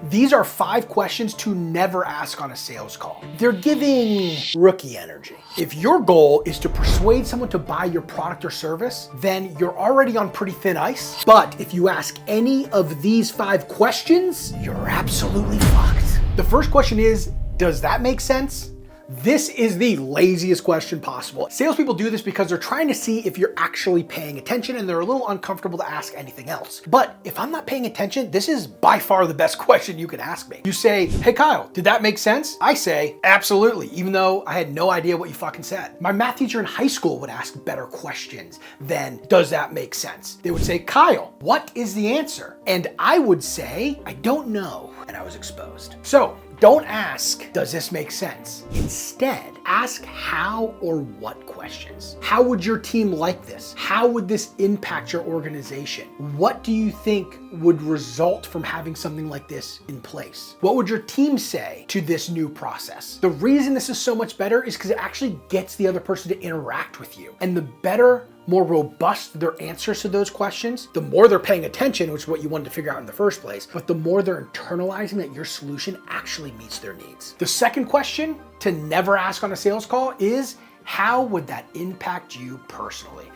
These are 5 questions to never ask on a sales call. They're giving rookie energy. If your goal is to persuade someone to buy your product or service, then you're already on pretty thin ice. But if you ask any of these 5 questions, you're absolutely fucked. The first question is, does that make sense? This is the laziest question possible. Salespeople do this because they're trying to see if you're actually paying attention and they're a little uncomfortable to ask anything else. But if I'm not paying attention, this is by far the best question you can ask me. You say, hey Kyle, did that make sense? I say, absolutely, even though I had no idea what you fucking said. My math teacher in high school would ask better questions than, does that make sense? They would say, Kyle, what is the answer? And I would say, I don't know, and I was exposed. So, don't ask, does this make sense? Instead, ask how or what questions. How would your team like this? How would this impact your organization? What do you think would result from having something like this in place? What would your team say to this new process? The reason this is so much better is because it actually gets the other person to interact with you. And the better, more robust their answers to those questions, the more they're paying attention, which is what you wanted to figure out in the first place, but the more they're internalizing that your solution actually meets their needs. The second question to never ask on a sales call is, how would that impact you personally?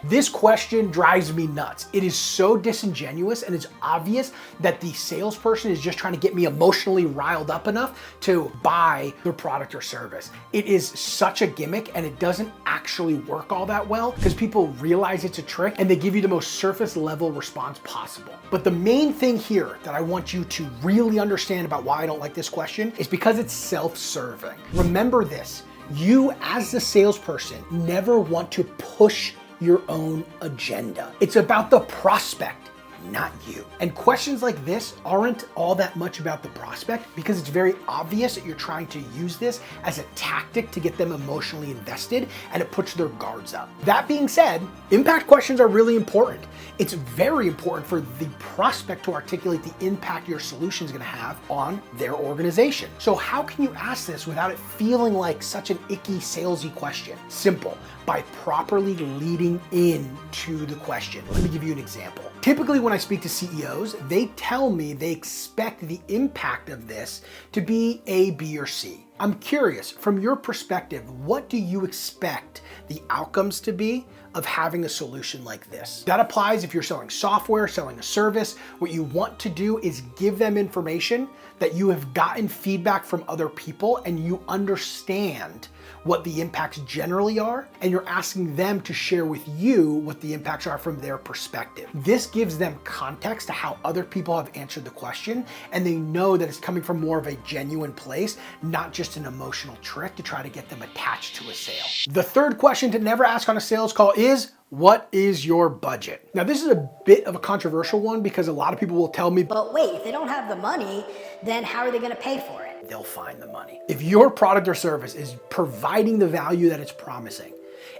This question drives me nuts. It is so disingenuous and it's obvious that the salesperson is just trying to get me emotionally riled up enough to buy their product or service. It is such a gimmick and it doesn't actually work all that well because people realize it's a trick and they give you the most surface level response possible. But the main thing here that I want you to really understand about why I don't like this question is because it's self-serving. Remember this. You as the salesperson never want to push your own agenda. It's about the prospect, not you. And questions like this aren't all that much about the prospect because it's very obvious that you're trying to use this as a tactic to get them emotionally invested and it puts their guards up. That being said, impact questions are really important. It's very important for the prospect to articulate the impact your solution is going to have on their organization. So how can you ask this without it feeling like such an icky, salesy question? Simple, by properly leading into the question. Let me give you an example. Typically when I speak to CEOs, they tell me they expect the impact of this to be A, B, or C. I'm curious, from your perspective, what do you expect the outcomes to be of having a solution like this? That applies if you're selling software, selling a service. What you want to do is give them information that you have gotten feedback from other people and you understand what the impacts generally are, and you're asking them to share with you what the impacts are from their perspective. This gives them context to how other people have answered the question, and they know that it's coming from more of a genuine place, not just an emotional trick to try to get them attached to a sale. The third question to never ask on a sales call is, what is your budget? Now, this is a bit of a controversial one because a lot of people will tell me, but wait, if they don't have the money, then how are they gonna pay for it? They'll find the money. If your product or service is providing the value that it's promising,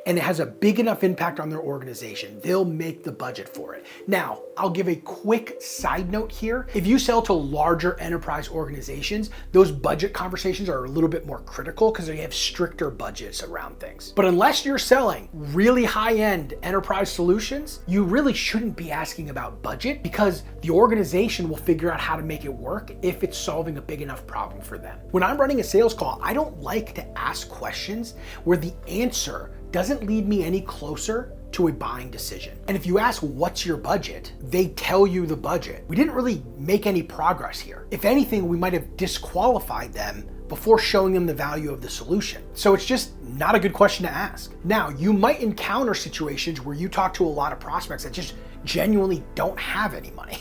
and it has a big enough impact on their organization, they'll make the budget for it. Now, I'll give a quick side note here. If you sell to larger enterprise organizations, those budget conversations are a little bit more critical because they have stricter budgets around things. But unless you're selling really high-end enterprise solutions, you really shouldn't be asking about budget because the organization will figure out how to make it work if it's solving a big enough problem for them. When I'm running a sales call, I don't like to ask questions where the answer doesn't lead me any closer to a buying decision. And if you ask, what's your budget? They tell you the budget. We didn't really make any progress here. If anything, we might have disqualified them before showing them the value of the solution. So it's just not a good question to ask. Now, you might encounter situations where you talk to a lot of prospects that just genuinely don't have any money.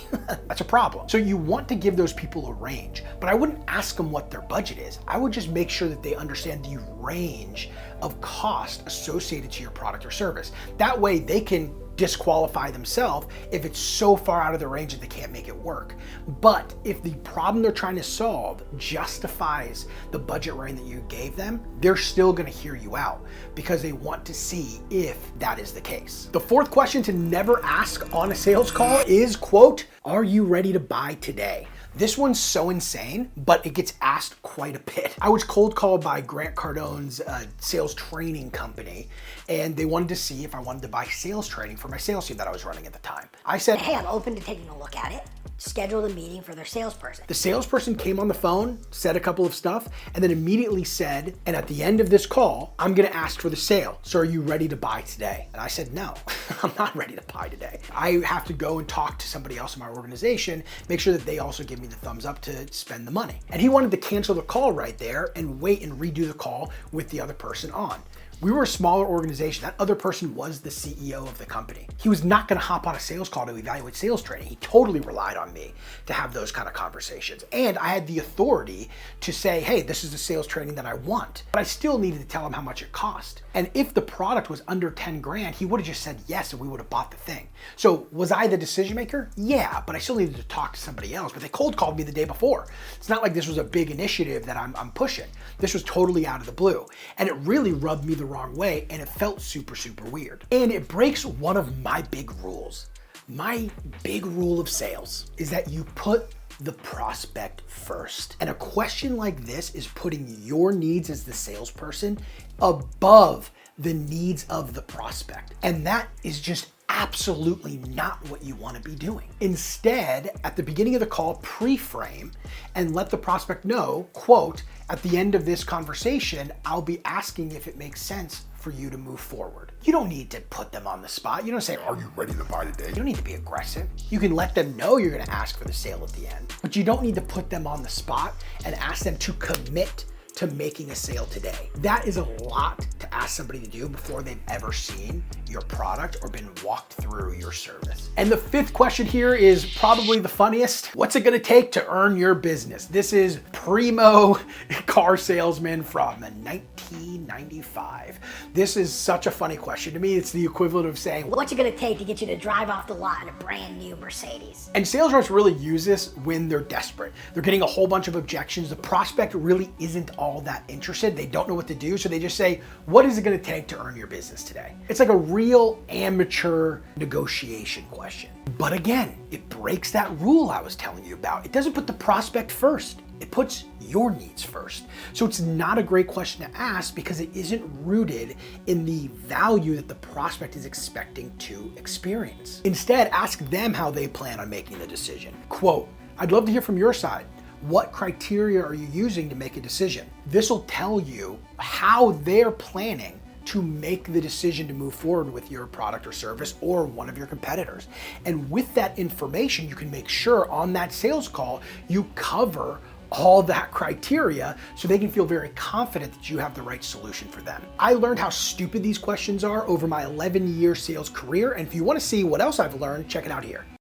That's a problem. So you want to give those people a range, but I wouldn't ask them what their budget is. I would just make sure that they understand the range of cost associated to your product or service. That way they can disqualify themselves if it's so far out of the range that they can't make it work. But if the problem they're trying to solve justifies the budget range that you gave them, they're still gonna hear you out because they want to see if that is the case. The fourth question to never ask on a sales call is, quote, are you ready to buy today? This one's so insane, but it gets asked quite a bit. I was cold called by Grant Cardone's sales training company, and they wanted to see if I wanted to buy sales training for my sales team that I was running at the time. I said, hey, I'm open to taking a look at it. scheduled a meeting for their salesperson. The salesperson came on the phone, said a couple of stuff, and then immediately said, and at the end of this call, I'm gonna ask for the sale. So are you ready to buy today? And I said, no, I'm not ready to buy today. I have to go and talk to somebody else in my organization, make sure that they also give me the thumbs up to spend the money. And he wanted to cancel the call right there and wait and redo the call with the other person on. We were a smaller organization. That other person was the CEO of the company. He was not gonna hop on a sales call to evaluate sales training. He totally relied on me to have those kind of conversations. And I had the authority to say, hey, this is the sales training that I want. But I still needed to tell him how much it cost. And if the product was under 10 grand, he would have just said yes and we would have bought the thing. So was I the decision maker? Yeah, but I still needed to talk to somebody else. But they cold called me the day before. It's not like this was a big initiative that I'm pushing. This was totally out of the blue. And it really rubbed me the wrong way, and it felt super, super weird. And it breaks one of my big rules. My big rule of sales is that you put the prospect first. And a question like this is putting your needs as the salesperson above the needs of the prospect. And that is just absolutely not what you want to be doing. Instead, at the beginning of the call, pre-frame and let the prospect know, quote, at the end of this conversation, I'll be asking if it makes sense for you to move forward. You don't need to put them on the spot. You don't say, are you ready to buy today? You don't need to be aggressive. You can let them know you're gonna ask for the sale at the end, but you don't need to put them on the spot and ask them to commit to making a sale today. That is a lot to ask somebody to do before they've ever seen your product or been walked through your service. And the fifth question here is probably the funniest. What's it gonna take to earn your business? This is primo car salesman from 1995. This is such a funny question. To me, it's the equivalent of saying, What's it gonna take to get you to drive off the lot in a brand new Mercedes? and sales reps really use this when they're desperate. They're getting a whole bunch of objections. The prospect really isn't all that interested. They don't know what to do. So they just say, what is it gonna take to earn your business today? It's like a real amateur negotiation question. But again, it breaks that rule I was telling you about. It doesn't put the prospect first. It puts your needs first. So it's not a great question to ask because it isn't rooted in the value that the prospect is expecting to experience. Instead, ask them how they plan on making the decision. Quote, I'd love to hear from your side. What criteria are you using to make a decision? This will tell you how they're planning to make the decision to move forward with your product or service or one of your competitors. And with that information, you can make sure on that sales call, you cover all that criteria so they can feel very confident that you have the right solution for them. I learned how stupid these questions are over my 11-year sales career. And if you want to see what else I've learned, check it out here.